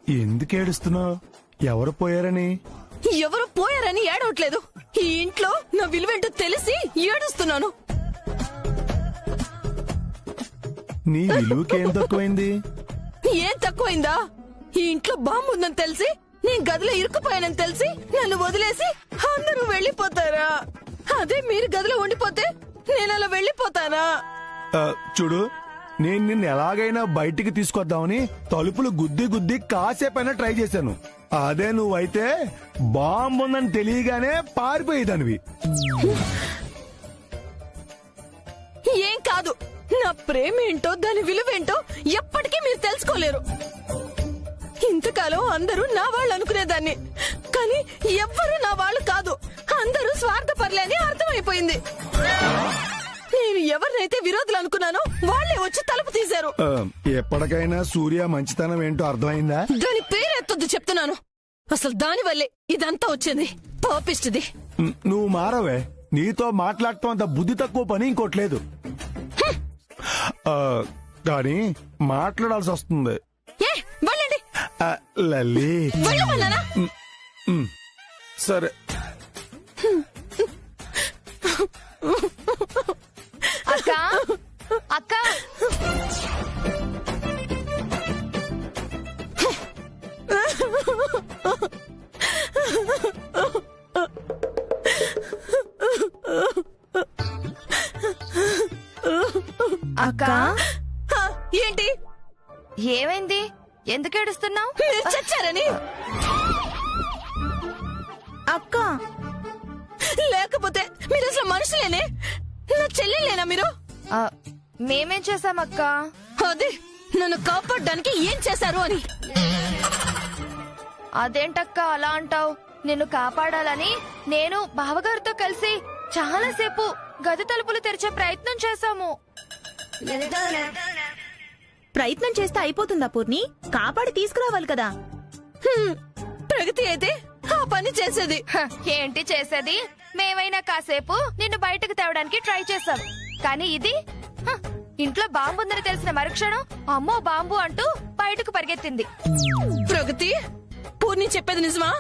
ఎందుకు ఏడుస్తున్నావు? ఎవరు పోయారని? ఎవరు పోయారని ఏడవట్లేదు. ఈ ఇంట్లో నా విలువేంటో తెలిసి ఏడుస్తున్నాను. నీ విలువకేం తక్కువైంది? ఏం తక్కువైందా? ఈ ఇంట్లో బాంబు ఉందని తెలిసి, నేను గదిలో ఇరుక్కుపోయానని తెలిసి నన్ను వదిలేసి అందరూ వెళ్లిపోతారా? అదే మీరు గదిలో ఉండిపోతే నేను అలా వెళ్లిపోతానా? చూడు, నేను నిన్ను ఎలాగైనా బయటికి తీసుకొద్దామని తలుపులు గుద్ది గుద్ది కాసేపైనా ట్రై చేశాను. అదే నువ్వైతే బాంబు ఉందని తెలియగానే పారిపోయేదానివి. ఏం కాదు, నా ప్రేమ ఏంటో దాని విలువేంటో ఎప్పటికీ మీరు తెలుసుకోలేరు. ఇంతకాలం అందరూ నా వాళ్ళు అనుకునేదాన్ని, కానీ ఎవ్వరూ నా వాళ్ళు కాదు. అందరూ స్వార్థపరులని అర్థమైపోయింది. నేను ఎవరినైతే విరోధులు అనుకున్నానో వాళ్లే వచ్చి తలుపు తీశారు. ఎప్పటికైనా సూర్య మంచితనం ఏంటో అర్థమైందా? దాని పేరెత్తొద్దు చెప్తున్నాను. అసలు దాని వల్లే ఇదంతా వచ్చింది. పాపిష్టిది. నువ్వు మారవే. నీతో మాట్లాడటం అంత బుద్ధి తక్కువ పని ఇంకోట్లేదు. కానీ మాట్లాడాల్సి వస్తుంది. వెళ్ళండి. లల్లి, వెళ్ళమన్నానా? సరే. అక్క అక్క అక్క ఏంటి? ఏమైంది? ఎందుకు ఏడుస్తున్నావు? మీరు చచ్చారని. అక్క లేకపోతే మీరు అసలు మనుషులేనే? నా చెల్లెలేనా మీరు? మేమేం చేశామక్క? అది నన్ను కాపాడడానికి ఏం చేశారు అని. అదేంటక్క అలా అంటావు? నిన్ను కాపాడాలని నేను బావగారితో కలిసి చాలాసేపు గది తలుపులు తెరిచే ప్రయత్నం చేశాము. ప్రయత్నం చేస్తే అయిపోతుందా పూర్ణి? కాపాడి తీసుకురావాలి కదా. ప్రగతి అయితే ఆ పని చేసేది. ఏంటి చేసేది? మేమైనా కాసేపు నిన్ను బయటకు తేవడానికి ట్రై చేశాం, కానీ ఇది ఇంట్లో బాంబు ఉందని తెలిసిన మరుక్షణం అమ్మో బాంబు అంటూ బయటకు పరిగెత్తింది. ప్రగతి, పూర్ణి చెప్పేది నిజమా?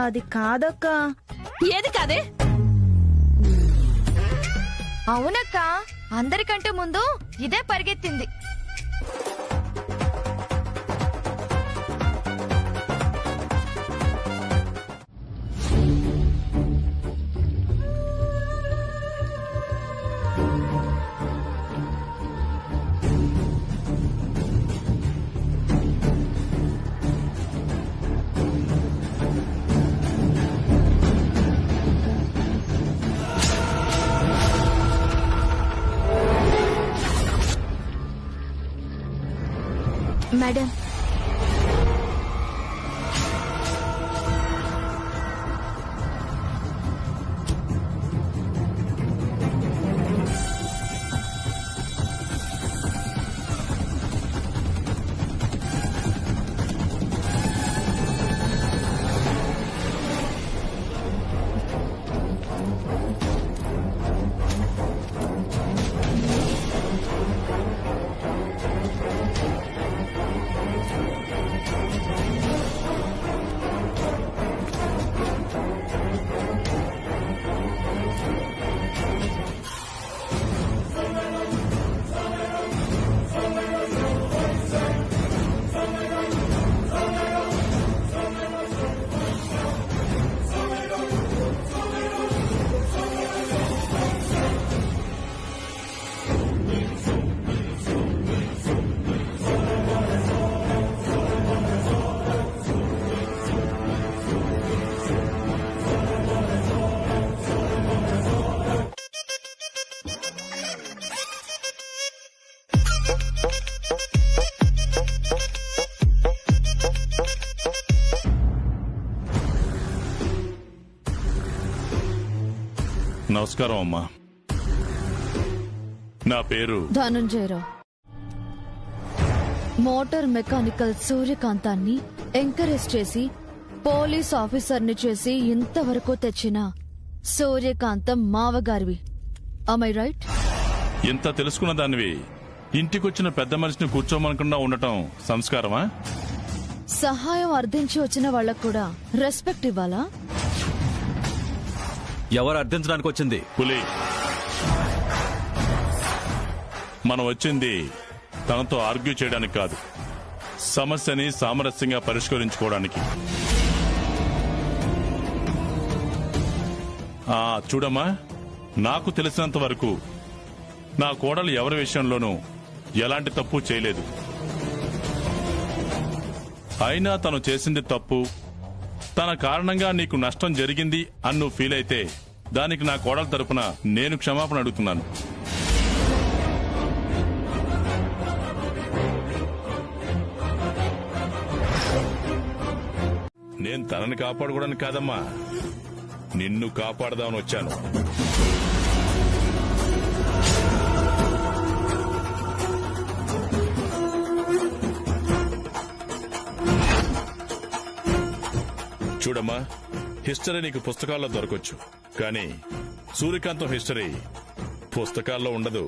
అది కాదక్క. ఏది కాదే? అవునక్క, అందరికంటే ముందు ఇదే పరిగెత్తింది. మేడం, నమస్కారం అమ్మా. నా పేరు ధనుంజయరావు. మోటార్ మెకానికల్ సూర్యకాంతాన్ని ఎంకరేజ్ చేసి పోలీస్ ఆఫీసర్ని చేసి ఇంతవరకు తెచ్చిన సూర్యకాంతం మావగారివి. am I right? ఇంత తెలుసుకున్న దానివి ఇంటికొచ్చిన పెద్ద మనిషిని కూర్చోమనకుండా ఉండటం సంస్కారమా? సహాయం అర్థించి వచ్చిన వాళ్ళకు కూడా రెస్పెక్ట్ ఇవ్వాలా? ఎవరు అర్థించడానికి వచ్చింది? పులి, మనం వచ్చింది తనతో ఆర్గ్యూ చేయడానికి కాదు, సమస్యని సామరస్యంగా పరిష్కరించుకోవడానికి. చూడమ్మా, నాకు తెలిసినంత వరకు నా కోడలు ఎవరి విషయంలోనూ ఎలాంటి తప్పు చేయలేదు. అయినా తను చేసింది తప్పు, తన కారణంగా నీకు నష్టం జరిగింది అని నువ్వు ఫీల్ అయితే దానికి నా కోడల తరపున నేను క్షమాపణ అడుగుతున్నాను. నేను తనని కాపాడుకోవడానికి కాదమ్మా, నిన్ను కాపాడదామని వచ్చాను. చూడమ్మా, హిస్టరీ నీకు పుస్తకాల్లో దొరకొచ్చు, కానీ సూర్యకాంతం హిస్టరీ పుస్తకాల్లో ఉండదు,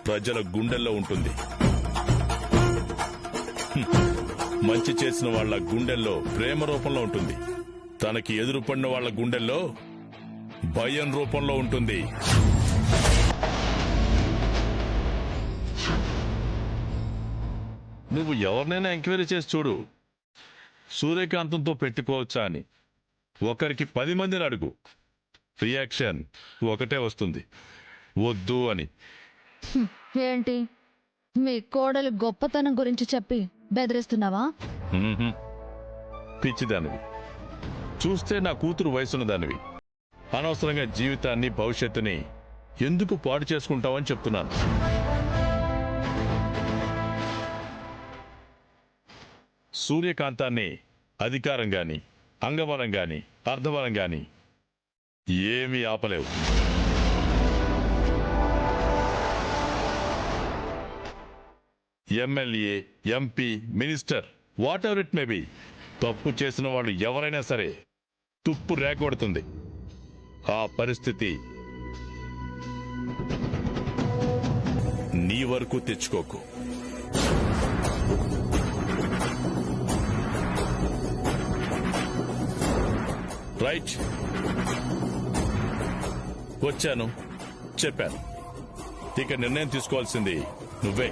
ప్రజల గుండెల్లో ఉంటుంది. మంచి చేసిన వాళ్ల గుండెల్లో ప్రేమ రూపంలో ఉంటుంది, తనకి ఎదురుపడిన వాళ్ల గుండెల్లో భయం రూపంలో ఉంటుంది. నువ్వు ఎవరినైనా ఎంక్వైరీ చేసి చూడు, సూర్యకాంతంతో పెట్టుకోవచ్చా అని. ఒకరికి 10 మందిని అడుగు, రియాక్షన్ ఒకటే వస్తుంది, వద్దు అని. ఏంటి మీ కోడలు గొప్పతనం గురించి చెప్పి బెదిరిస్తున్నావా? పిచ్చిదానివి, చూస్తే నా కూతురు వయసున్న దానివి, అనవసరంగా జీవితాన్ని భవిష్యత్తుని ఎందుకు పాడు చేసుకుంటావని చెప్తున్నాను. సూర్యకాంతాన్ని అధికారం గాని, అంగబలం గాని, అర్ధబలం గాని ఏమీ ఆపలేవు. MLA, MP, minister, whatever it may be, తప్పు చేసిన వాళ్ళు ఎవరైనా సరే తుప్పు రేకొడుతుంది. ఆ పరిస్థితి నీ వరకు తెచ్చుకోకు. రైట్, వచ్చాను, చెప్పాను, ఇక నిర్ణయం తీసుకోవాల్సింది నువ్వే.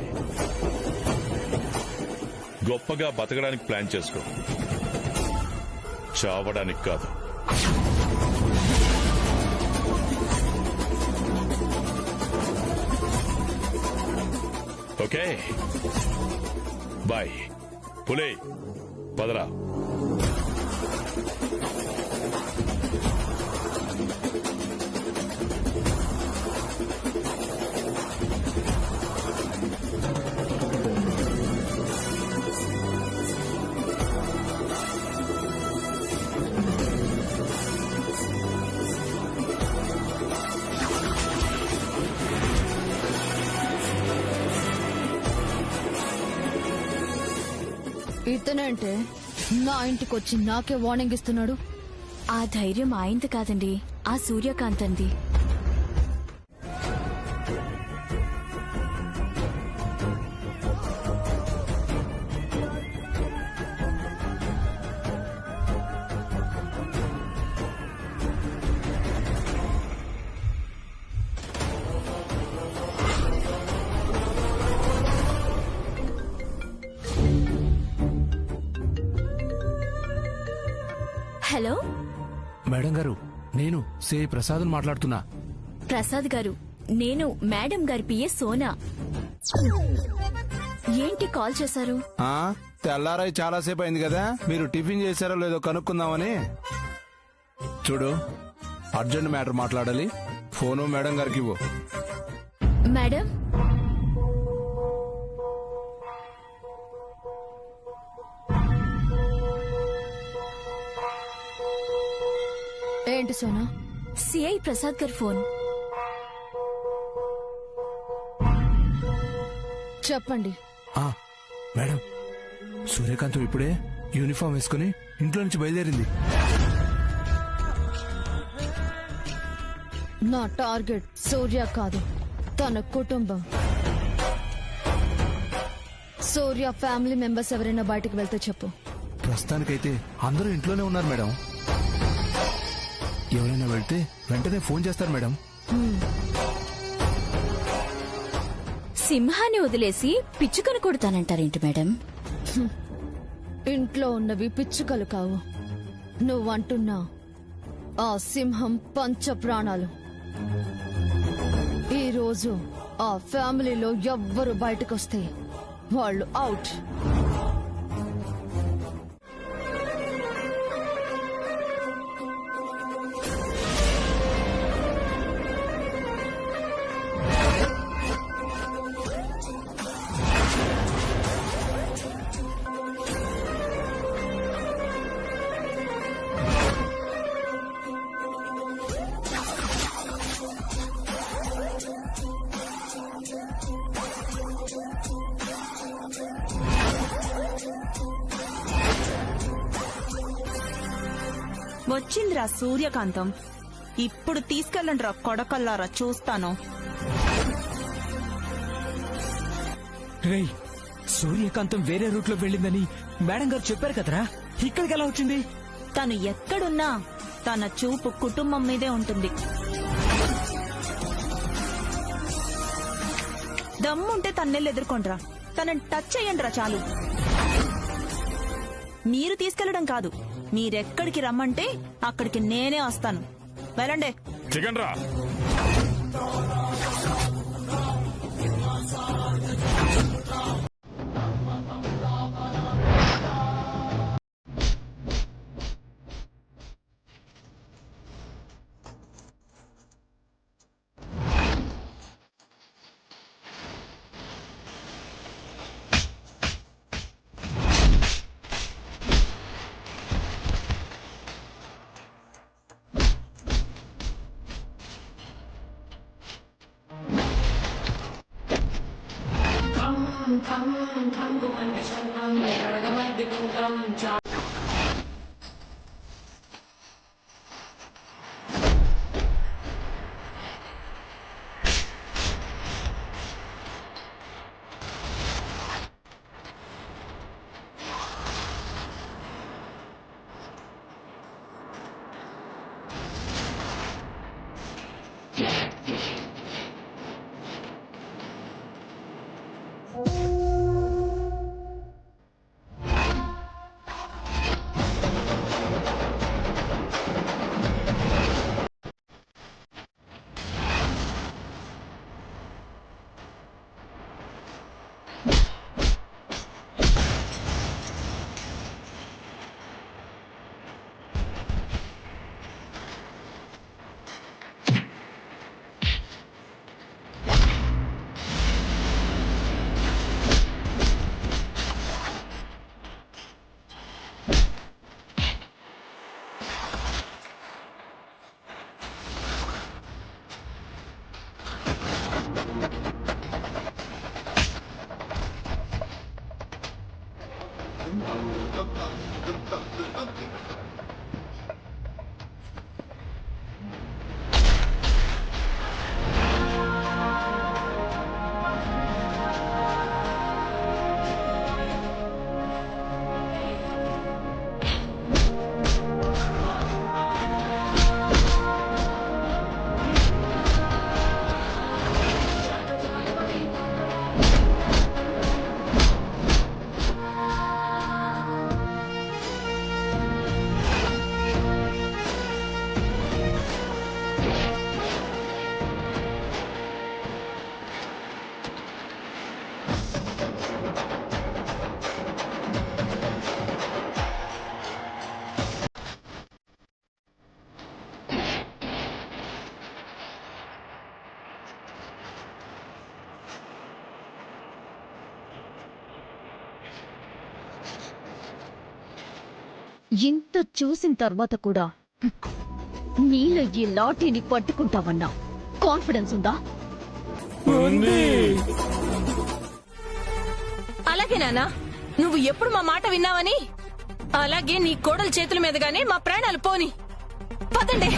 గొప్పగా బతకడానికి ప్లాన్ చేసుకో, చావడానికి కాదు. Okay, bye. పులే, పదరా. ఇతనంటే నా ఇంటికి వచ్చి నాకే వార్నింగ్ ఇస్తున్నాడు. ఆ ధైర్యం ఆయనది కాదండి, ఆ సూర్యకాంతంది. హలో మేడం గారు, నేను సి ప్రసాద్ మాట్లాడుతున్నా. ప్రసాద్ గారు, నేను మేడం గారి పిఏ సోనా. ఏంటి కాల్ చేశారు? తెల్లారై చాలాసేపు అయింది కదా, మీరు టిఫిన్ చేశారో లేదో కనుక్కుందామని. చూడు, అర్జెంట్ మ్యాటర్ మాట్లాడాలి, ఫోను మేడం గారికి ఇవ్వు. మేడం, ఏంటి సోనా? సిఐ ప్రసాద్ గారి ఫోన్. చెప్పండి. మేడం, సూర్యకాంతం ఇప్పుడే యూనిఫామ్ వేసుకుని ఇంట్లో నుంచి బయలుదేరింది. నా టార్గెట్ సూర్య కాదు, తన కుటుంబం. సూర్య ఫ్యామిలీ మెంబర్స్ ఎవరైనా బయటకు వెళ్తే చెప్పు. ప్రస్తుతానికైతే అందరూ ఇంట్లోనే ఉన్నారు మేడం. ఎవరైనా వెళ్తే వెంటనే ఫోన్ చేస్తారు మేడం. సింహాన్ని వదిలేసి పిచ్చుకను కొడతానంటారేంటి మేడం? ఇంట్లో ఉన్నవి పిచ్చుకలు కావు, నువ్వంటున్నా ఆ సింహం పంచ ప్రాణాలు. ఈ రోజు ఆ ఫ్యామిలీలో ఎవ్వరు బయటకొస్తే వాళ్ళు అవుట్. వచ్చిందిరా సూర్యకాంతం. ఇప్పుడు తీసుకెళ్ళండిరా కొడకల్లారా, చూస్తాను. రేయ్, సూర్యకాంతం వేరే రూట్ లో వెళ్ళిందని మేడం గారు చెప్పారు కదరా, ఇక్కడికి ఎలా వచ్చింది? తను ఎక్కడున్నా తన చూపు కుటుంబం మీదే ఉంటుంది. దమ్ముంటే తన్నెళ్ళు ఎదుర్కొండ్రా, తనని టచ్ చెయ్యండిరా చాలు. మీరు తీసుకెళ్లడం కాదు, మీరెక్కడికి రమ్మంటే అక్కడికి నేనే వస్తాను. వెళ్ళండి. చికెన్ రా. ఇంత చూసిన తర్వాత కూడా నీలో ఈ లాఠీని పట్టుకుంటావన్నా కాన్ఫిడెన్స్ ఉందా? అలాగే నానా, నువ్వు ఎప్పుడు మా మాట విన్నావని అలాగే నీ కోడల చేతుల మీదుగానే మా ప్రాణాలు పోని. పదండి.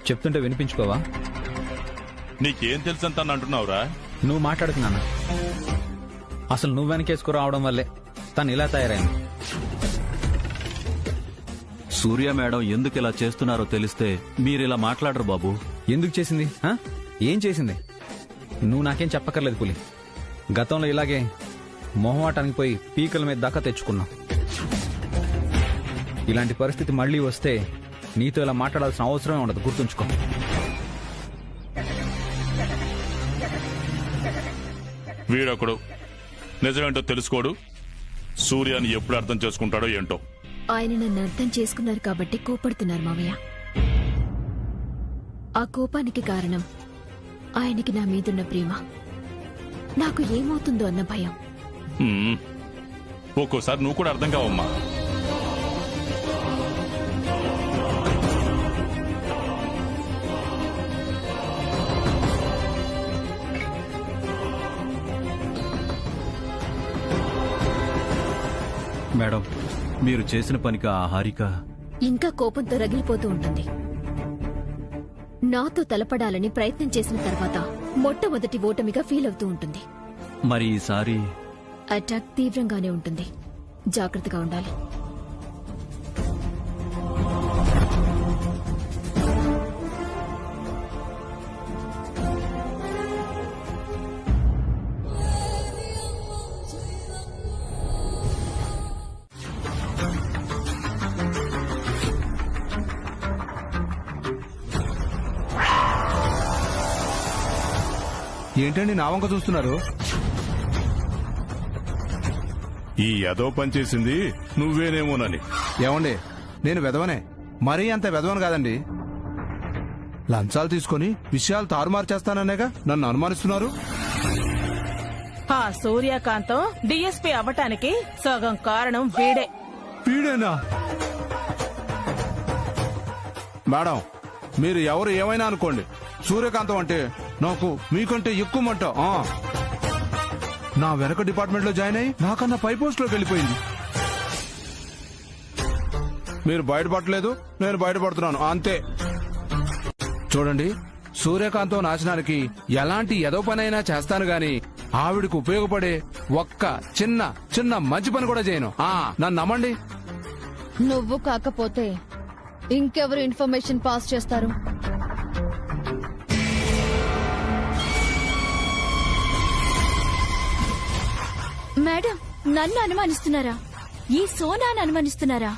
చెప్తుంటే వినిపించుకోవా? నీకేం తెలుసంత అంటున్నావురా? నువ్వు మాట్లాడుతున్నానా? అసలు నువ్వు వెనకేసుకు రావడం వల్లే తను ఇలా తయారైంది. సూర్య మేడం ఎందుకు ఇలా చేస్తున్నారో తెలిస్తే మీరిలా మాట్లాడరు బాబు. ఎందుకు చేసింది? ఏం చేసింది? నువ్వు నాకేం చెప్పక్కర్లేదు పులి. గతంలో ఇలాగే మొహమాటానికి పోయి పీకల మీద దాకా తెచ్చుకున్నావు. ఇలాంటి పరిస్థితి మళ్ళీ వస్తే నీతో ఇలా మాట్లాడాల్సిన అవసరమే ఉండదు, గుర్తుంచుకో. వీడొకడు నిజమేంటో తెలుసుకోడు. సూర్యాని ఎప్పుడు అర్థం చేసుకుంటాడో ఏంటో. ఆయన నన్ను అర్థం చేసుకున్నారు కాబట్టి కోపడుతున్నారు మావయ్య. ఆ కోపానికి కారణం ఆయనకి నా మీదున్న ప్రేమ, నాకు ఏమవుతుందో అన్న భయం. ఒక్కోసారి నువ్వు కూడా అర్థం కావమ్మా. మేడం, మీరు చేసిన పనికి ఆ హారిక ఇంకా కోపంతో రగిలిపోతూ ఉంటుంది. నాతో తలపడాలని ప్రయత్నం చేసిన తర్వాత మొట్టమొదటి ఓటమిగా ఫీల్ అవుతూ ఉంటుంది. మరి ఈసారి అటాక్ తీవ్రంగానే ఉంటుంది. జాగ్రత్తగా ఉండాలి. ఏంటండి నా వంక చూస్తున్నారు? ఈ ఎదో పని చేసింది నువ్వేనేమోనని. ఏమండి, నేను వెధవనే, మరీ అంత వెధవను కాదండి. లంచాలు తీసుకుని విషయాలు తారుమారు చేస్తాననేగా నన్ను అనుమానిస్తున్నారు. ఆ సూర్యకాంతం డిఎస్పీ అవ్వటానికి సగం కారణం వీడే. వీడేనా? మేడం, మీరు ఎవరు ఏమైనా అనుకోండి, సూర్యకాంతం అంటే నాకు మీకంటే ఎక్కువ మంట. నా వెనక డిపార్ట్మెంట్ లో జాయిన్ అయ్యి నాకన్నా పై పోస్ట్ లోకి వెళ్ళిపోయింది. మీరు బయటపడలేదు, నేను బయటపడుతున్నాను, అంతే. చూడండి, సూర్యకాంతం నాశనానికి ఎలాంటి ఎదో పనైనా చేస్తాను గాని ఆవిడకు ఉపయోగపడే ఒక్క చిన్న చిన్న మంచి పని కూడా చేయను. నన్ను నమ్మండి. నువ్వు కాకపోతే ఇంకెవరు ఇన్ఫర్మేషన్ పాస్ చేస్తారు? మేడం, నన్ను అనుమానిస్తున్నారా? ఈ సోనాను అనుమానిస్తున్నారా?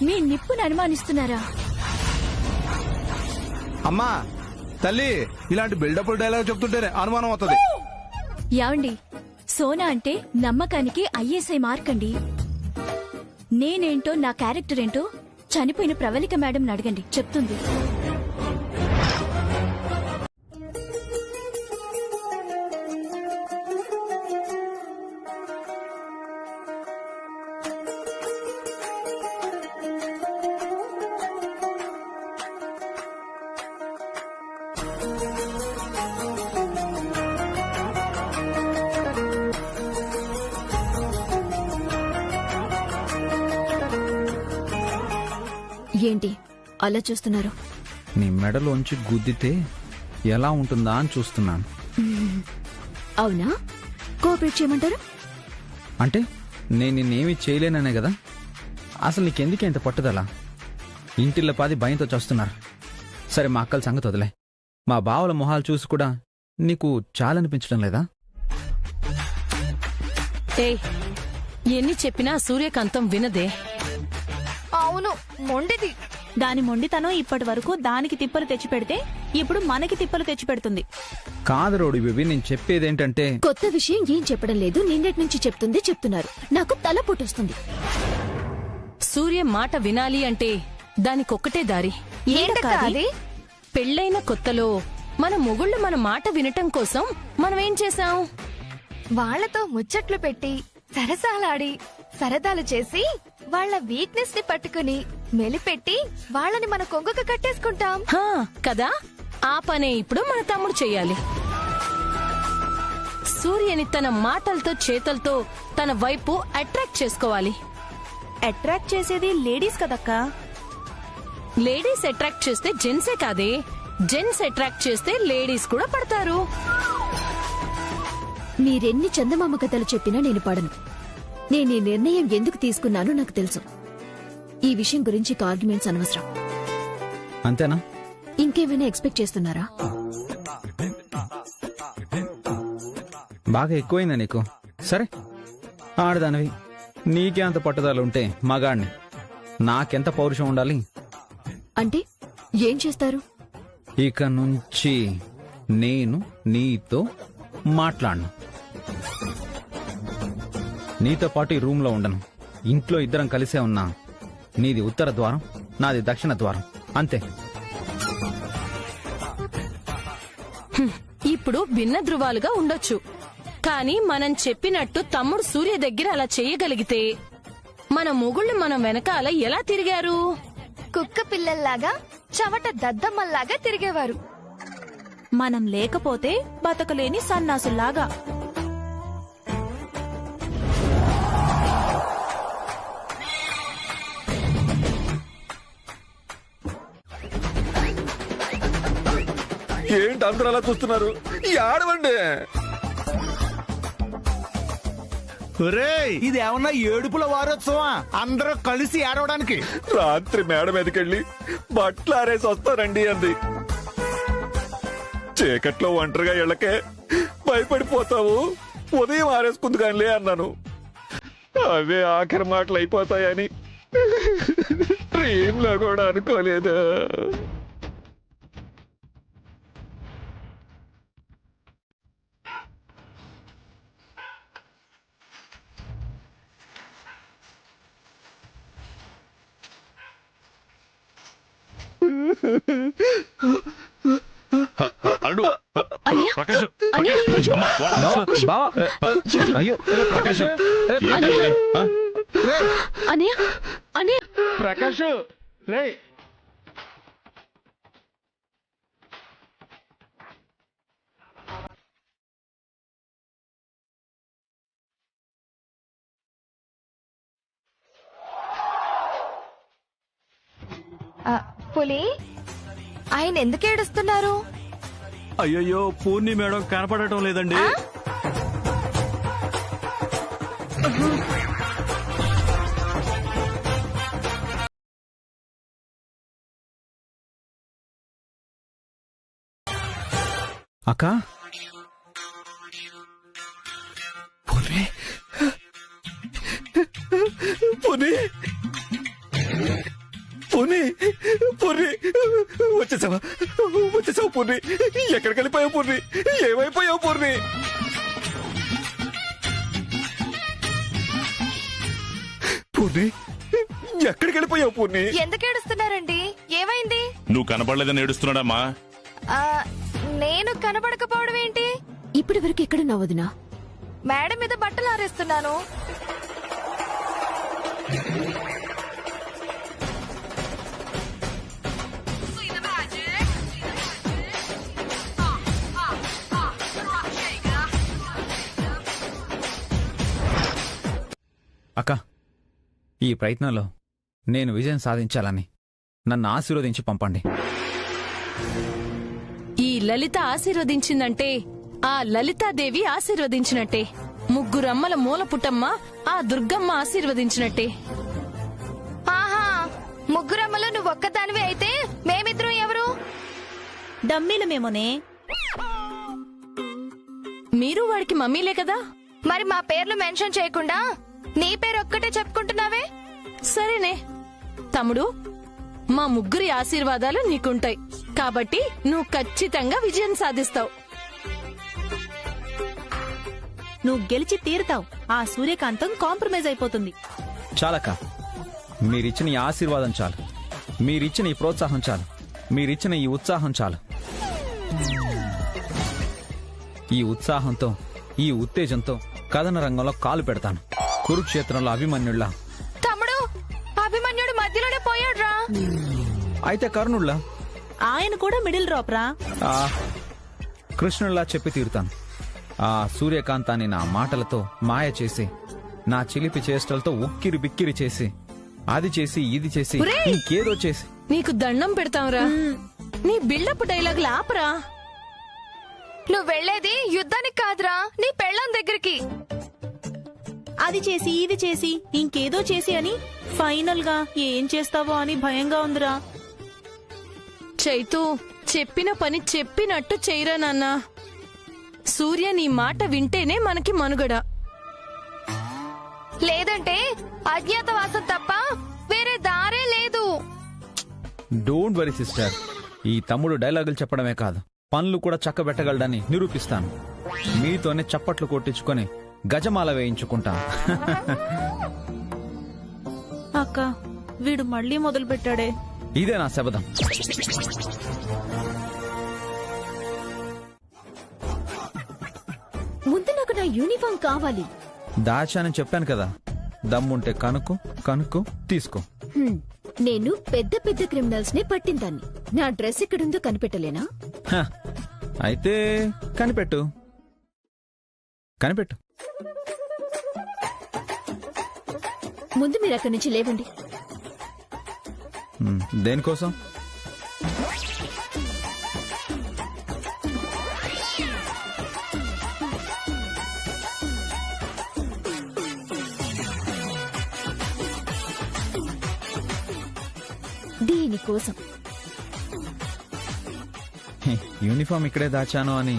మీ నిప్పును అనుమానిస్తున్నారా? అమ్మా తల్లి, ఇలాంటి బిల్డప్ డైలాగ్ చెప్తుంటేనే అనుమానం అవుతుంది. యావండి, సోనా అంటే నమ్మకానికి ఐఎస్ఐ మార్క్ అండి. నేనేంటో నా క్యారెక్టర్ ఏంటో చనిపోయిన ప్రవళిక మేడం అడగండి, చెప్తుంది. ఏంటి అలా చూస్తున్నారు? నీ మెడలోంచి గుద్దితే ఎలా ఉంటుందా అని చూస్తున్నాను. అవునా? కోఆపరేట్ చేయమంటారు? అంటే నేను నిన్నేమీ చేయలేననే కదా. అసలు నీకెందుకే ఇంత పట్టుదల? ఇంటిల్ల పాది భయంతో చేస్తున్నారు. సరే, మా అక్కల సంగతి వదిలే. మా బావల మొహాలు చూసి కూడా నీకు చాలనిపించడం లేదా? ఎన్ని చెప్పినా సూర్యకాంతం వినదే. అవును, మొండిది. దాని మొండితనం ఇప్పటి వరకు దానికి తిప్పలు తెచ్చిపెడితే ఇప్పుడు మనకి తిప్పలు తెచ్చిపెడుతుంది. కాదు రోడి బేబీ, నేను చెప్పేదేంటంటే కొత్త విషయం ఏం చెప్పడం లేదు. నిన్నటి నుంచి చెప్తున్నారు. నాకు తల పొట్టొస్తుంది. సూర్య మాట వినాలి అంటే దానికొక్కటే దారి. ఏంటది? పెళ్ళైన కొత్తలో మన మొగుళ్ళు మన మాట వినటం కోసం మనం ఏం చేశాం? వాళ్లతో ముచ్చట్లు పెట్టి, సరసాలాడి, సరదాలు చేసి, వాళ్ళ వీక్నెస్ ని పట్టుకుని మెలిపెట్టి వాళ్ళని మన కొంగుకు కట్టేసుకుంటాం కదా. ఆ పనే ఇప్పుడు మన తమ్ముడు చెయ్యాలి. సూర్యని తన మాటలతో చేతలతో తన వైపు అట్రాక్ట్ చేసుకోవాలి. అట్రాక్ట్ చేసేది లేడీస్ కదక్కా. లేడీస్ అట్రాక్ట్ చేస్తే జెంట్సే కాదే, జెంట్స్ అట్రాక్ట్ చేస్తే లేడీస్ కూడా పడతారు. మీరెన్ని చందమామ కథలు చెప్పినా నేను పడను. నేను ఈ నిర్ణయం ఎందుకు తీసుకున్నానో నాకు తెలుసు. ఈ విషయం గురించి ఆర్గ్యుమెంట్స్ అనవసరం. అంతేనా? ఇంకేమైనా ఎక్స్పెక్ట్ చేస్తున్నారా? బాగా ఎక్కువైందా నీకు? సరే, ఆడదానివి, నీకే అంత పట్టుదల ఉంటే మగాణ్ణి, నాకెంత పౌరుషం ఉండాలి? అంటే ఏం చేస్తారు? ఇక నుంచి నేను నీతో మాట్లాడను. నీతో పాటు ఈ రూమ్ లో ఉండను. ఇంట్లో ఇద్దరం కలిసే ఉన్నా. నీది ఉత్తర ద్వారం, నాది దక్షిణ ద్వారం, అంతే. ఇప్పుడు భిన్న ధృవాలుగా ఉండొచ్చు, కానీ మనం చెప్పినట్టు తమ్ముడు సూర్య దగ్గర అలా చేయగలిగితే మన మొగుళ్ళు మనం వెనకాల ఎలా తిరిగారు? కుక్క పిల్లల్లాగా, చవట దద్దమ్మల్లాగా తిరిగేవారు. మనం లేకపోతే బతకలేని సన్నాసుల్లాగా. ఏంటి అందరూ అలా చూస్తున్నారు? ఆడవండి. ఇది ఏమన్నా ఏడుపుల వారోత్సవం? అందరూ కలిసి ఏడవడానికి. రాత్రి మేడ మీదకెళ్ళి బట్టలు ఆరేసి వస్తారండి అంది. చీకట్లో ఒంటరిగా ఇళ్ళకే భయపడిపోతావు, ఉదయం ఆరేసుకుంది కానిలే అన్నాను. అవే ఆఖరి మాటలు అయిపోతాయని డ్రీమ్ లో కూడా అనుకోలేదు. అల్లుడు, ప్రకాష్, అయ్యో ప్రకాష్, ప్రకాష్ రే, పులి, ఆయన ఎందుకు ఏడుస్తున్నారు? అయ్యయ్యో, పూర్ణి మేడం కనపడటం లేదండి. అక్క, పూర్ణి, పూర్ణి, పూర్ణి, పూర్ణి, వచ్చేసావా? వచ్చేసావు పూర్ణి. ఎక్కడికి వెళ్ళిపోయావు పూర్ణి? ఏమైపోయావు పూర్ణి? పూర్ణి, ఎక్కడికి వెళ్ళిపోయావు పూర్ణి? ఎందుకు ఏడుస్తున్నారండి? ఏమైంది? నువ్వు కనపడలేదని ఏడుస్తున్నాడమ్మా. నేను కనబడకపోవడం ఏంటి? ఇప్పటి వరకు ఎక్కడున్నా వదినా? మేడ మీద బట్టలు ఆరేస్తున్నాను. అక్క, ఈ ప్రయత్నంలో నేను విజయం సాధించాలని నన్ను ఆశీర్వదించి పంపండి. ఈ లలిత ఆశీర్వదించిందంటే ఆ లలితాదేవి ఆశీర్వదించినట్టే. ముగ్గురమ్మల మూల పుట్టమ్మ ఆ దుర్గమ్మ ఆశీర్వదించినట్టే. ఆహా, ముగ్గురమ్మలో నువ్వు ఒక్కదానివి అయితే మేమిద్దరం ఎవరు? డమ్మీలమేమోనే. మీరు వాడికి మమ్మీలే కదా. మరి మా పేర్లు మెన్షన్ చేయకుండా నీ పేరు ఒక్కటే చెప్పుకుంటున్నావే. సరేనే తమ్ముడు, మా ముగ్గురి ఆశీర్వాదాలు నీకుంటాయి కాబట్టి నువ్వు ఖచ్చితంగా విజయం సాధిస్తావు. నువ్వు గెలిచి తీరుతావు. ఆ సూర్యకాంతం కాంప్రమైజ్ అయిపోతుంది. చాలక్క, మీరిచ్చిన ఈ ఆశీర్వాదం చాలు, మీరిచ్చిన ఈ ప్రోత్సాహం చాలు, మీరిచ్చిన ఈ ఉత్సాహం చాలు. ఈ ఉత్సాహంతో, ఈ ఉత్తేజంతో కథన రంగంలో కాలు పెడతాను. కురుక్షేత్రంలో అభిమన్యుళ్ళ. తమ్ముడు, అభిమన్యుడు మధ్యలోనే పోయాడ్రా. అయితే కర్ణుళ్ళ. ఆయన కూడా మిడిల్ డ్రాప్ రా. కృష్ణుల్లా చెప్పి తీరుతాను. ఆ సూర్యకాంతాన్ని నా మాటలతో మాయ చేసి, నా చిలిపి చేష్టలతో ఉక్కిరి బిక్కిరి చేసి, అది చేసి ఇది చేసి ఇంకేదో చేసి నీకు దండం పెడతాంరా. నీ బిల్డప్ డైలాగ్ ఆపరా. నువ్వు వెళ్లేది యుద్ధానికి కాదురా, నీ పెళ్ళాం దగ్గరికి. అది చేసి ఇది చేసి ఇంకేదో చేసి అని ఫైనల్ గా ఏం చేస్తావో అని భయంగా ఉందిరా. చైతూ, చెప్పిన పని చెప్పినట్టు చేయరా నాన్న. సూర్య నీ మాట వింటేనే మనకి మనుగడ. లేదంటే అజ్ఞాతవాసం తప్ప వేరే దారే లేదు. డోంట్ వరీ సిస్టర్, ఈ తమ్ముడు డైలాగులు చెప్పడమే కాదు పనులు కూడా చక్కబెట్టగలడని నిరూపిస్తాను. మీతోనే చప్పట్లు కొట్టించుకొని గజమాల వేయించుకుంటా. అక్క, వీడు మళ్ళీ మొదలు పెట్టాడే. ఇదే నా శబదం. ముందు నాకు నా యూనిఫామ్ కావాలి. దాచానని చెప్పాను కదా, దమ్ముంటే కనుక్కు కనుక్కు తీసుకో. నేను పెద్ద పెద్ద క్రిమినల్స్ ని పట్టిందాన్ని. నా డ్రెస్ ఎక్కడుందో కనిపెట్టలేనా? హ, అయితే కనిపెట్టు కనిపెట్టు. ముందు మీరు అక్కడి నుంచి లేవండి. దేనికోసం? దీనికోసం. యూనిఫామ్ ఇక్కడే దాచాను అని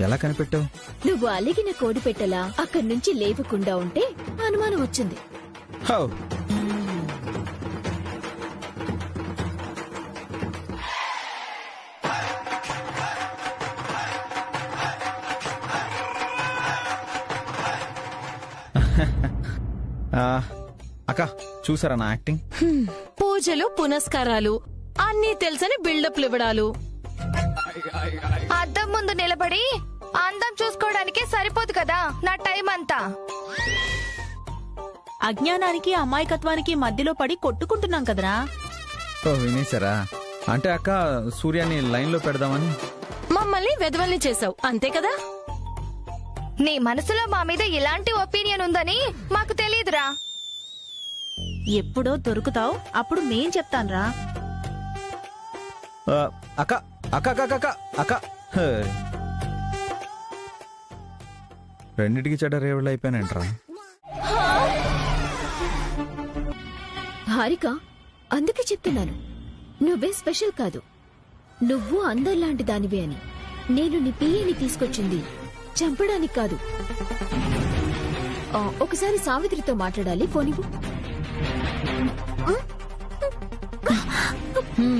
ఎలా కనిపెట్టావు? నువ్వు అలిగిన కోడి పెట్టలా అక్కడి నుంచి లేవకుండా ఉంటే అనుమానం వచ్చింది. హౌ? అక్క, చూసారా నా యాక్టింగ్? పూజలు పునస్కారాలు అన్నీ తెలుసని బిల్డప్లు ఇవ్వడాలు. అద్దం ముందు నిలబడి అందం చూసుకోవడానికే సరిపోదు కదా నా టైం అంతా. అజ్ఞానానికి అమాయకత్వానికి మధ్యలో పడి కొట్టుకుంటున్నాం కదరా. ఓ, వినేశారా? అంటే అక్క, సూర్యాన్ని లైన్ లో పెడదామని. మమ్మల్ని వెదవల్ని చేసావు అంతే కదా. నీ మనసులో మా మీద ఇలాంటి ఒపీనియన్ ఉందని మాకు తెలియదురా. ఎప్పుడో దొరుకుతావు, అప్పుడు మేం చెప్తాన్రా. అక్క అక్క అక్క అక్క అక్క, హే. రెండిటికి చెడ్డ రేవుళ్ళు అయిపోయానంట్రా. హారిక, అందుకే చెప్తున్నాను నువ్వే స్పెషల్ కాదు, నువ్వు అందరిలాంటి దానివే అని. నేను నీ పియ్యని తీసుకొచ్చింది చంపడానికి కాదు. ఒకసారి సావిత్రితో మాట్లాడాలి, పోనివ్వు.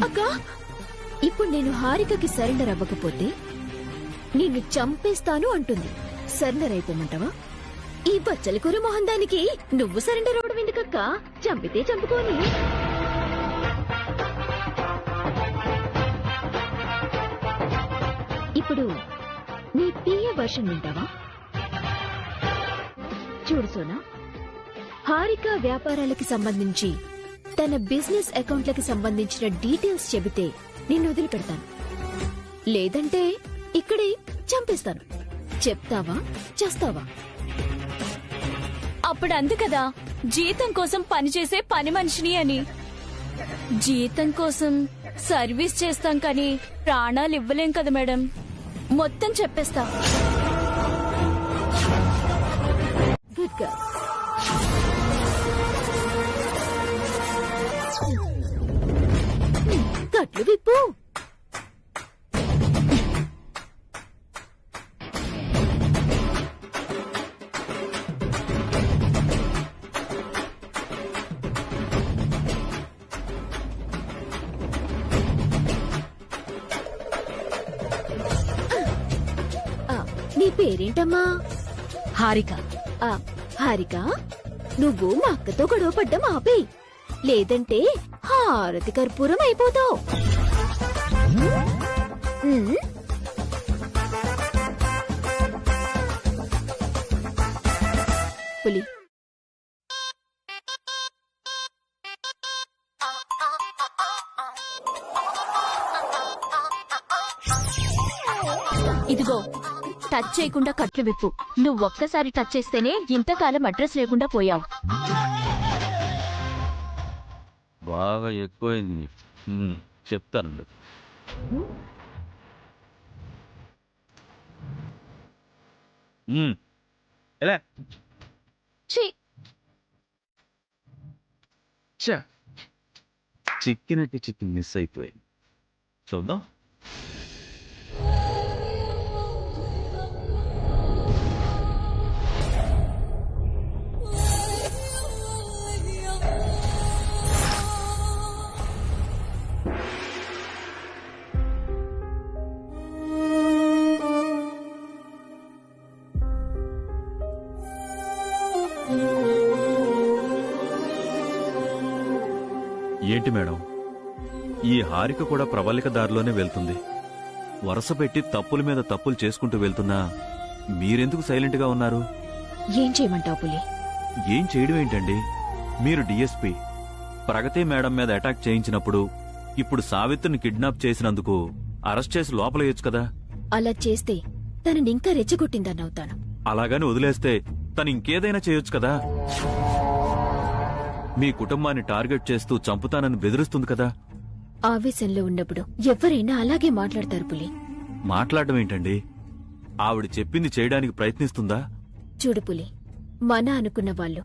అక్క, ఇప్పుడు నేను హారికకి సరెండర్ అవ్వకపోతే నిన్ను చంపేస్తాను అంటుంది. సరెండర్ అయిపోమంటావా? ఈ బచ్చలకూర మొహం దానికి నువ్వు సరెండర్ అవ్వడం ఎందుకక్క? చంపితే చంపుకోని. ఇప్పుడు నీ పియ్య వర్షన్ వింటావా? చూడు సోనా, హారిక వ్యాపారాలకి సంబంధించి తన బిజినెస్ అకౌంట్లకి సంబంధించిన డీటెయిల్స్ చెబితే నిన్ను వదిలిపెడతాను, లేదంటే ఇక్కడే చంపేస్తాను. చెప్తావా చేస్తావా? అప్పుడు అంది కదా జీతం కోసం పనిచేసే పని మనిషిని అని. జీతం కోసం సర్వీస్ చేస్తాం కానీ ప్రాణాలు ఇవ్వలేం కదా మేడం. మొత్తం చెప్పేస్తా. Good girl. కట్లు విప్పు. నీ పేరేంటమ్మా? హారిక. హారిక, నువ్వు మా అక్కతో గొడవ పడ్డం ఆపేయ్, లేదంటే హారతి కర్పూరం అయిపోతావు. పులి. ఇదిగో టచ్ చేయకుండా కట్లు విప్పు. నువ్వు ఒక్కసారి టచ్ చేస్తేనే ఇంతకాలం అడ్రస్ లేకుండా పోయావు. బాగా ఎక్కువైంది. చెప్తానండి. ఎలా చిక్కి మిస్ అయిపోయింది. చూద్దాం. ఏంటి మేడం, ఈ హారిక కూడా ప్రవళిక దారిలోనే వెళ్తుంది. వరుస పెట్టి తప్పుల మీద తప్పులు చేసుకుంటూ వెళ్తున్నా మీరెందుకు సైలెంట్గా ఉన్నారు? ఏం చేయమంటావు పులి? ఏం చేయడం ఏంటండి? మీరు డిఎస్పీ ప్రగతి మేడం మీద అటాక్ చేయించినప్పుడు ఇప్పుడు సావిత్రిని కిడ్నాప్ చేసినందుకు అరెస్ట్ చేసి లోపలేయొచ్చు కదా. అలా చేస్తే తనని ఇంకా రెచ్చగొట్టిందన్నవుతాను. అలాగని వదిలేస్తే తను ఇంకేదైనా చేయొచ్చు కదా. మీ కుటుంబాన్ని టార్గెట్ చేస్తూ చంపుతానని బెదిరిస్తుంది కదా. ఆవేశంలో ఉన్నప్పుడు ఎవరైనా అలాగే మాట్లాడతారు పులి. మాట్లాడటం ఏంటండి? ఆవిడ చెప్పింది చేయడానికి ప్రయత్నిస్తుందా? చూడు పులి, మన అనుకున్న వాళ్ళు,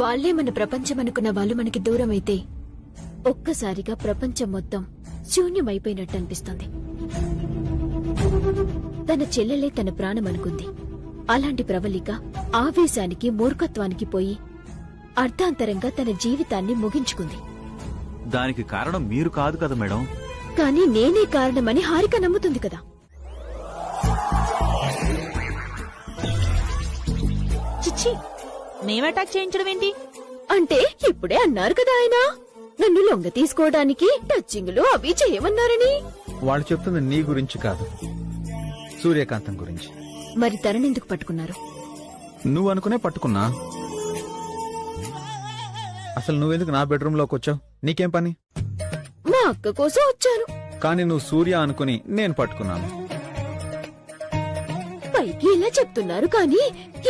వాళ్లే మన ప్రపంచం అనుకున్న వాళ్ళు మనకి దూరమైతే ఒక్కసారిగా ప్రపంచం మొత్తం శూన్యమైపోయినట్టు అనిపిస్తుంది. తన చెల్లెలే తన ప్రాణం అనుకుంది. అలాంటి ప్రవళిక ఆవేశానికి మూర్ఖత్వానికి పోయి అర్థాంతరంగా తన జీవితాన్ని ముగించుకుంది. దానికి కారణం మీరు కాదు కదా మేడం. కానీ నేనే కారణమని హారిక నమ్ముతుంది కదా. చిచ్చి, మేం అటాక్ చేయించడం ఏంటి? అంటే ఇప్పుడే అన్నారు కదా ఆయన నన్ను లొంగ తీసుకోవడానికి టచ్చింగ్లు అవి చేయమన్నారని. వాళ్ళు చెప్తుంది నీ గురించి కాదు, సూర్యకాంతం గురించి. మరి తననెందుకు పట్టుకున్నారు? నువ్వు అనుకునే పట్టుకున్నా. అసలు నువ్వెందుకు నా బెడ్రూమ్ లోకి వచ్చావు? నీకేం పని? మా అక్క కోసం వచ్చాను. కానీ నువ్వు సూర్య అనుకుని నేను పట్టుకున్నాను. పైకి ఇలా చెప్తున్నారు కానీ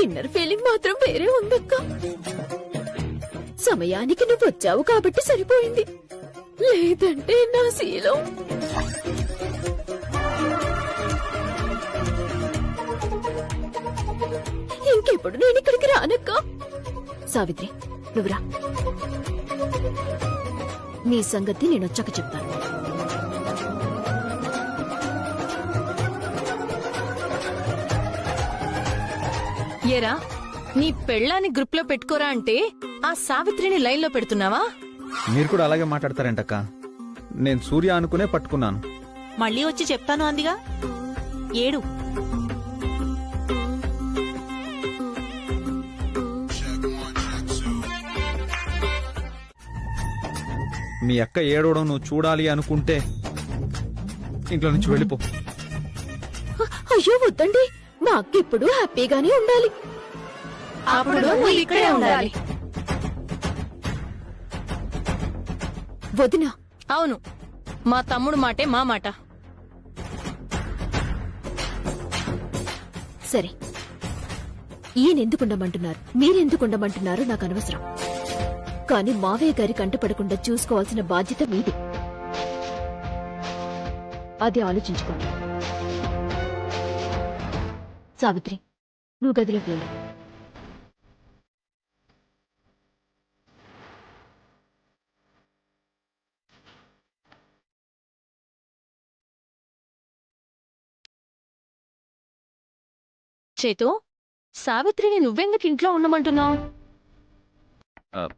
ఇన్నర్ ఫీలింగ్ మాత్రం వేరే ఉందక్క. సమయానికి నువ్వు వచ్చావు కాబట్టి సరిపోయింది, లేదంటే నా శీలం. ఇంకెప్పుడు నేను ఇక్కడికి రానక్క. సావిత్రి, నువ్వురా. నీ సంగతి నేనొచ్చాక చెప్తాను. ఏరా, నీ పెళ్ళాన్ని గ్రూప్ లో పెట్టుకోరా అంటే ఆ సావిత్రిని లైన్ లో పెడుతున్నావా? మీరు కూడా అలాగే మాట్లాడతారేంటక్క? నేను సూర్య అనుకునే పట్టుకున్నాను. మళ్ళీ వచ్చి చెప్తాను అందిగా. ఏడు. మీ అక్క ఏడవడం నువ్వు చూడాలి అనుకుంటే ఇంట్లో నుంచి వెళ్ళిపో. అయ్యో వద్దండి, మా అక్క ఇప్పుడు హ్యాపీగానే ఉండాలి. అప్పుడు నువ్వు ఇక్కడే ఉండాలి. వదినా? అవును, మా తమ్ముడు మాటే మా మాట. సరే, ఈయనెందుకుండమంటున్నారు, మీరెందుకుండమంటున్నారు నాకు అనవసరం. కానీ మావయ్య గారి కంటపడకుండా చూసుకోవాల్సిన బాధ్యత మీది. అది ఆలోచించుకోండి. సావిత్రి, నువ్వు గదిలోకి వెళ్ళు. చేతు, సావిత్రిని నువ్వెందుకు ఇంట్లో ఉండమంటున్నావు?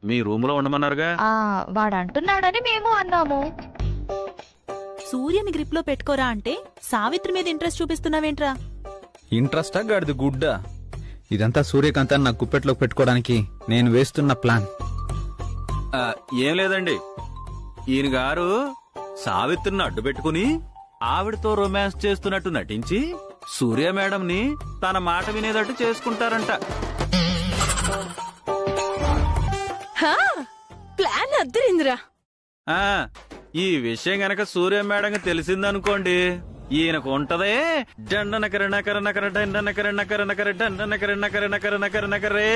మీ రూమ్ లో ఉండమన్నారుగా. వాడు అంటున్నాడని మేము అన్నాము. సూర్యని గ్రిప్ లో పెట్టుకోరా అంటే సావిత్రి మీద ఇంట్రెస్ట్ చూపిస్తున్నావేంట్రా? ఇంట్రెస్టా గాడిది గుడ్డా? ఇదంతా సూర్యకాంతాన్ని నా గుప్పెట్లో పెట్టుకోవడానికి నేను వేస్తున్న ప్లాన్. ఏం లేదండి, ఈయన గారు సావిత్రిని అడ్డు పెట్టుకుని ఆవిడతో రొమాన్స్ చేస్తున్నట్టు నటించి సూర్య మేడంని తన మాట వినేటట్టు చేసుకుంటారంట. ప్లాన్ అద్దరిందిరా. ఈ విషయం గనక సూర్య మేడంకి తెలిసిందనుకోండి, ఈయనకు ఉంటదే డండనకర నకర నకర డండనకర నకర నకర డండనకర నకర నకర నకర నకరే.